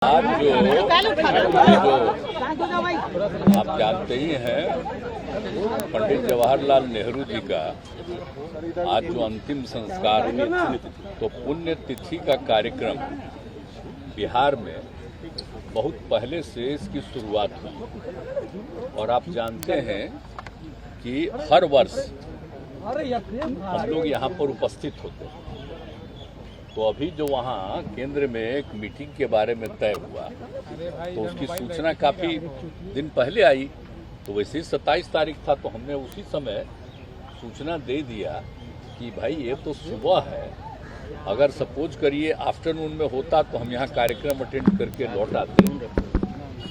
आज जो आप जानते ही हैं, पंडित जवाहरलाल नेहरू जी का आज जो अंतिम संस्कार है, तो पुण्य तिथि का कार्यक्रम बिहार में बहुत पहले से इसकी शुरुआत हुई। और आप जानते हैं कि हर वर्ष हम लोग यहाँ पर उपस्थित होते हैं। तो अभी जो वहाँ केंद्र में एक मीटिंग के बारे में तय हुआ, तो उसकी सूचना काफ़ी दिन पहले आई। तो वैसे ही 27 तारीख था, तो हमने उसी समय सूचना दे दिया कि भाई ये तो सुबह है, अगर सपोज करिए आफ्टरनून में होता तो हम यहाँ कार्यक्रम अटेंड करके लौट आते।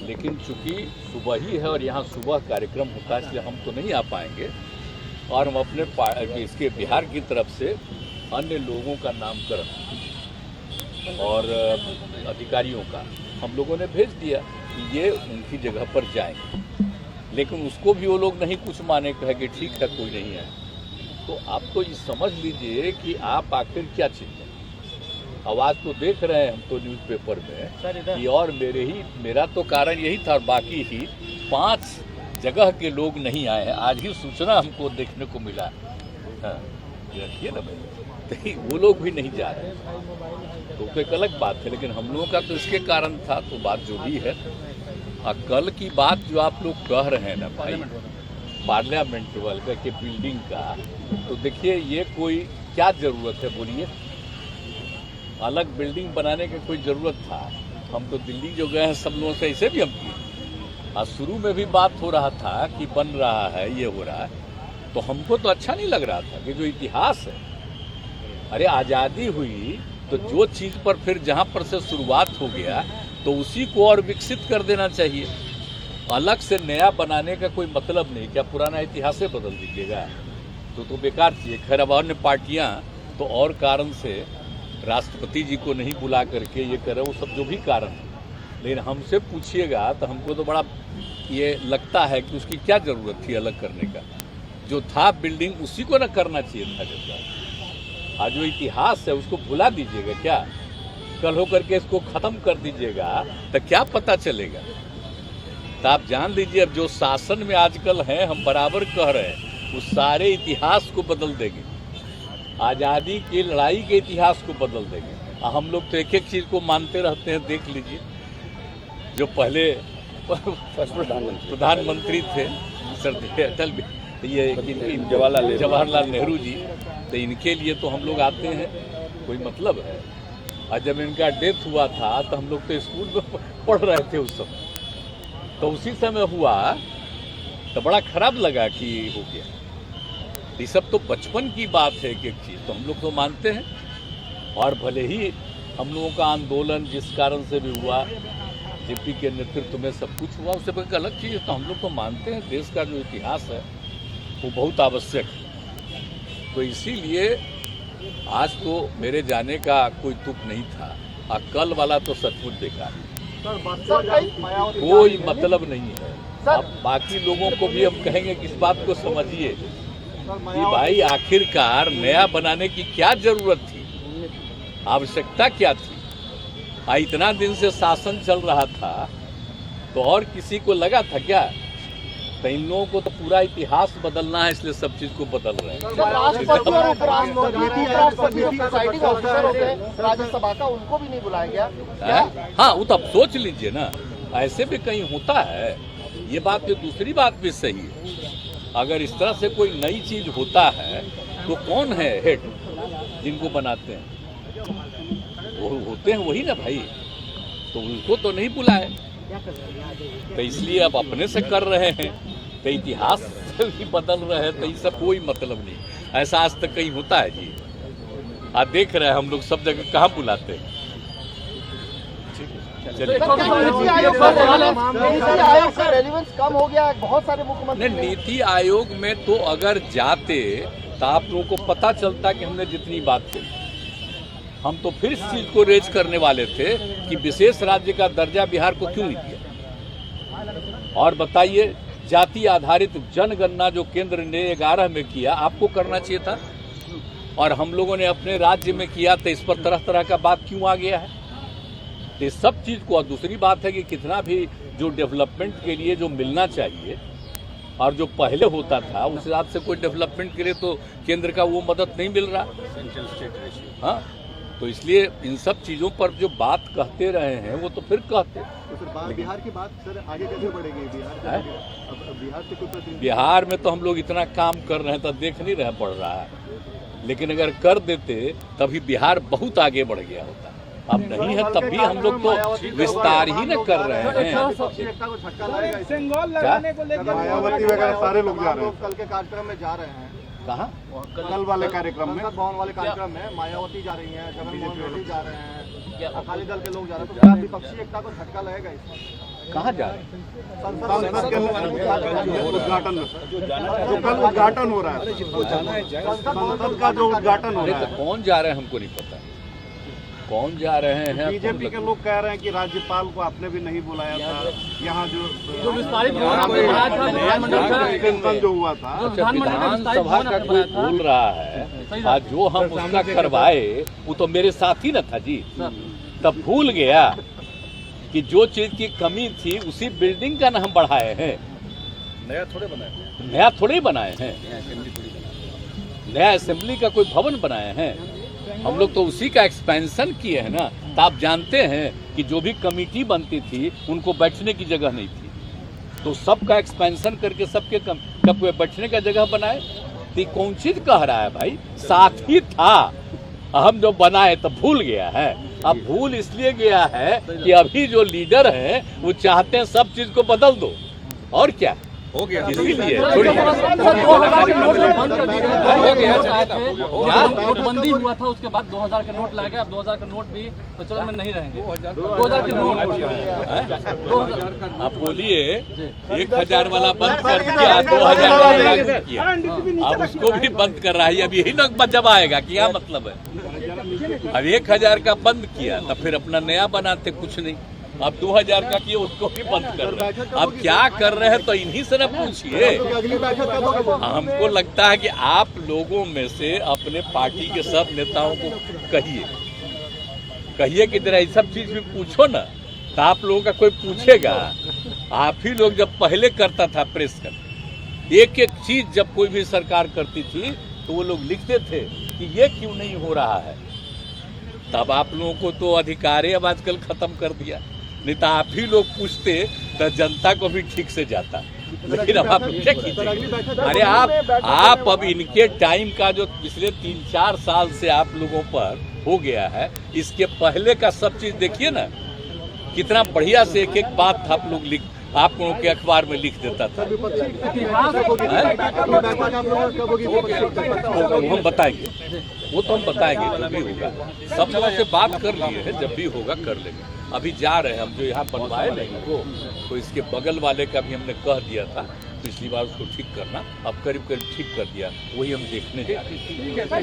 लेकिन चूंकि सुबह ही है और यहाँ सुबह कार्यक्रम होता है, इसलिए हम तो नहीं आ पाएंगे। और हम अपने इसके बिहार की तरफ से अन्य लोगों का नामकरण और अधिकारियों का हम लोगों ने भेज दिया कि ये उनकी जगह पर जाएंगे। लेकिन उसको भी वो लोग नहीं कुछ माने, कहे कि ठीक है कोई नहीं है। तो आप तो ये समझ लीजिए कि आप आखिर क्या चाहते हैं। आवाज़ तो देख रहे हैं हम तो न्यूज़पेपर में कि और मेरा तो कारण यही था, और बाकी ही 5 जगह के लोग नहीं आए हैं। आज ही सूचना हमको देखने को मिला। हाँ, रखिए ना भाई, वो लोग भी नहीं जा रहे, तो एक अलग बात है। लेकिन हम लोगों का तो इसके कारण था, तो बात जो भी है। कल की बात जो आप लोग कह रहे हैं ना भाई, पार्लियामेंट वाले के बिल्डिंग का, तो देखिए ये कोई क्या ज़रूरत है बोलिए। अलग बिल्डिंग बनाने की कोई ज़रूरत था? हम तो दिल्ली जो गए हैं सब लोगों से, ऐसे भी हम किए। आज शुरू में भी बात हो रहा था कि बन रहा है, ये हो रहा है, तो हमको तो अच्छा नहीं लग रहा था कि जो इतिहास है, अरे आज़ादी हुई तो जो चीज़ पर फिर जहाँ पर से शुरुआत हो गया तो उसी को और विकसित कर देना चाहिए। अलग से नया बनाने का कोई मतलब नहीं। क्या पुराना इतिहास से बदल दीजिएगा? तो बेकार चीज़। खैर, अब अन्य पार्टियाँ तो और कारण से राष्ट्रपति जी को नहीं बुला करके ये करें, वो सब जो भी कारण है। लेकिन हमसे पूछिएगा तो हमको तो बड़ा ये लगता है कि उसकी क्या ज़रूरत थी अलग करने का। जो था बिल्डिंग उसी को न करना चाहिए था। जब आज जो इतिहास है उसको भुला दीजिएगा क्या? कल होकर के इसको खत्म कर दीजिएगा तो क्या पता चलेगा? तो आप जान लीजिए, अब जो शासन में आजकल हैं, हम बराबर कह रहे हैं, उस सारे इतिहास को बदल देंगे। आज़ादी की लड़ाई के इतिहास को बदल देंगे। हम लोग तो एक एक चीज़ को मानते रहते हैं। देख लीजिए, जो पहले प्रधानमंत्री थे अटल जवाहरलाल नेहरू जी, तो इनके लिए तो हम लोग आते हैं, कोई मतलब है? और जब इनका डेथ हुआ था तो हम लोग तो स्कूल में पढ़ रहे थे उस समय, तो उसी समय हुआ तो बड़ा खराब लगा कि हो गया। ये सब तो बचपन की बात है, एक चीज़ तो हम लोग तो मानते हैं। और भले ही हम लोगों का आंदोलन जिस कारण से भी हुआ, जेपी के नेतृत्व में सब कुछ हुआ, उससे एक अलग चीज़ तो हम लोग तो मानते हैं। देश का जो इतिहास है वो बहुत आवश्यक है। तो इसीलिए आज तो मेरे जाने का कोई तुक नहीं था, और कल वाला तो सचमुच बेकार है, कोई मतलब नहीं है। अब बाकी लोगों को भी हम कहेंगे कि इस बात को समझिए कि भाई आखिरकार नया बनाने की क्या जरूरत थी, आवश्यकता क्या थी? इतना दिन से शासन चल रहा था, तो और किसी को लगा था क्या? तो इन लोगों को तो पूरा इतिहास बदलना है, इसलिए सब चीज को बदल रहे हैं। राज्यसभा का उनको भी नहीं बुलाया गया। हाँ, वो तो आप सोच लीजिए ना, ऐसे भी कहीं होता है। ये बात तो दूसरी बात भी सही है। अगर इस तरह से कोई नई चीज होता है तो कौन है हेड जिनको बनाते हैं? वो होते हैं वही ना भाई, तो उनको तो नहीं बुलाए। तो इसलिए अब अपने से कर रहे हैं, तो इतिहास भी बदल रहे हैं, तो इससे कोई मतलब नहीं। ऐसा आज तक कहीं होता है जी? आप देख रहे हैं हम लोग सब जगह कहाँ बुलाते हैं। कम हो गया, बहुत सारे मुख्यमंत्री। नीति आयोग में तो अगर जाते तो आप लोगों को पता चलता कि हमने जितनी बात की, हम तो फिर इस चीज को रेज करने वाले थे कि विशेष राज्य का दर्जा बिहार को क्यों नहीं दिया। और बताइए, जाति आधारित जनगणना जो केंद्र ने 11 में किया, आपको करना चाहिए था, और हम लोगों ने अपने राज्य में किया, तो इस पर तरह तरह का बात क्यों आ गया है? तो ये सब चीज को, और दूसरी बात है कि कितना भी जो डेवलपमेंट के लिए जो मिलना चाहिए और जो पहले होता था उस हिसाब से कोई डेवलपमेंट के लिए तो केंद्र का वो मदद नहीं मिल रहा। सेंट्रल स्टेट रेशियो, हाँ, तो इसलिए इन सब चीजों पर जो बात कहते रहे हैं वो तो फिर कहते। तो सर बिहार की बात सर आगे कैसे बढ़ेगी? बिहार से कोई बिहार में तो हम लोग इतना काम कर रहे हैं तो देख नहीं रहे बढ़ रहा है, लेकिन अगर कर देते तभी बिहार बहुत आगे बढ़ गया होता। अब नहीं है तब भी हम लोग तो विस्तार ही न कर रहे हैं। मायावती वगैरह सारे लोग जा रहे हैं, कल के कार्यक्रम में जा रहे हैं। कहाँ? कल वाले कार्यक्रम में, भवन वाले कार्यक्रम में मायावती जा रही हैं, जगनमोहन रेड्डी जा रहे हैं, अकाली दल के लोग जा रहे हैं। तो क्या विपक्षी एकता को झटका लगेगा इसमें? कहाँ जा रहे हैं? संसद के उद्घाटन में जो कल उद्घाटन हो रहा है, संसद का जो उद्घाटन हो रहा है, तो कौन जा रहे हैं हमको नहीं पता, कौन जा रहे हैं? बीजेपी के लोग कह रहे हैं कि राज्यपाल को आपने भी नहीं बुलाया था, यहाँ जो विस्तारित जो हुआ था। अच्छा, विधानसभा का कोई बोल रहा है आज जो हम उसका करवाए वो तो मेरे साथ ही न था जी, तब भूल गया कि जो चीज की कमी थी उसी बिल्डिंग का न हम बढ़ाए हैं, नया थोड़े बनाए हैं, नया असेंबली का कोई भवन बनाए हैं हम लोग, तो उसी का एक्सपेंशन किए हैं ना। तो आप जानते हैं कि जो भी कमेटी बनती थी उनको बैठने की जगह नहीं थी, तो सबका एक्सपेंशन करके सबके कब बैठने का जगह बनाए। तो कौन चीज कह रहा है भाई, साथ ही था, हम जो बनाए तो भूल गया है। अब भूल इसलिए गया है कि अभी जो लीडर है वो चाहते हैं सब चीज को बदल दो, और क्या हो गया, इसीलिए नोटबंदी हुआ था, उसके बाद 2000 के नोट लाए गए। अब 2000 के नोट भी प्रचलन में नहीं रहेंगे। 2000 के नोट आप बोलिए 1000 वाला बंद कर दिया, 2000 वाला लागू किया, अब उसको भी बंद कर रहा है। अब यही लोग जब आएगा क्या मतलब है? अब 1000 का बंद किया तब फिर अपना नया बनाते, कुछ नहीं। अब 2000 का किए उसको भी बंद कर रहे हैं। अब क्या कर रहे हैं तो इन्हीं से न पूछिए। हमको लगता है कि आप लोगों में से अपने पार्टी के सब नेताओं को कहिए कि जरा ये सब चीज भी पूछो ना, तो आप लोगों का कोई पूछेगा? आप ही लोग जब पहले करता था प्रेस कर, एक एक चीज जब कोई भी सरकार करती थी तो वो लोग लिखते थे कि ये क्यों नहीं हो रहा है। तब आप लोगों को तो अधिकार है अब आजकल खत्म कर दिया, नहीं तो आप ही लोग पूछते तो जनता को भी ठीक से जाता। लेकिन अब आप क्या कीजिए? अरे आप अब इनके टाइम का जो पिछले 3-4 साल से आप लोगों पर हो गया है, इसके पहले का सब चीज देखिए ना, कितना बढ़िया से एक एक बात आप लोगों के अखबार में लिख देता था। हम बताएंगे, वो तो हम बताएंगे जब भी होगा। सब लोगों से बात कर लिए हैं, जब भी होगा कर लेंगे। अभी जा रहे हैं हम, जो यहाँ बनवाए नहीं वो, तो इसके बगल वाले का भी हमने कह दिया था पिछली बार उसको ठीक करना, अब करीब ठीक कर दिया, वही हम देखने जा रहे हैं।